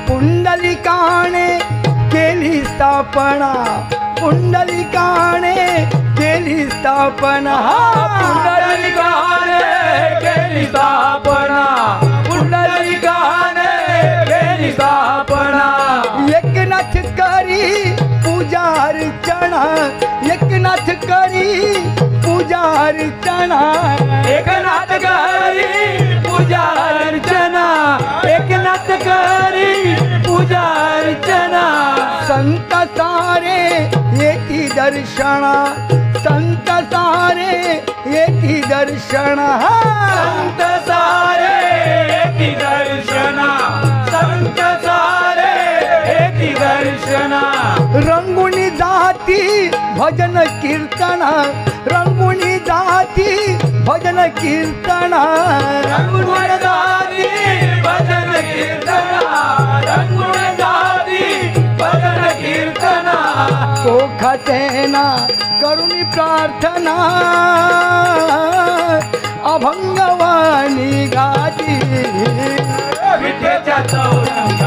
पुंडलिकाने केली स्थापना, पुंडलिकाने केली स्थापना, पुंडलिकाने केली स्थापना, पुंडलिकाने केली स्थापना. एकनाथ करी पूजा अर्चना, एकनाथ करी पूजा अर्चना, एकनाथ करी पूजा अर्चना, एकनाथ करी पूजा अर्चना. संत सारे येती दर्शना, संत सारे येती दर्शना, संत सारे येती दर्शना, संत सारे येती दर्शना. रंगुनी जाती भजन कीर्तना, रंगुनी जाती भजन कीर्तना, रंगुण जाती भजन कीर्तना, रंगुण जाती भजन कीर्तना. सोखतेना करुणी प्रार्थना, अभंगवाणी गाती विठ्ठलच्या चौरंगा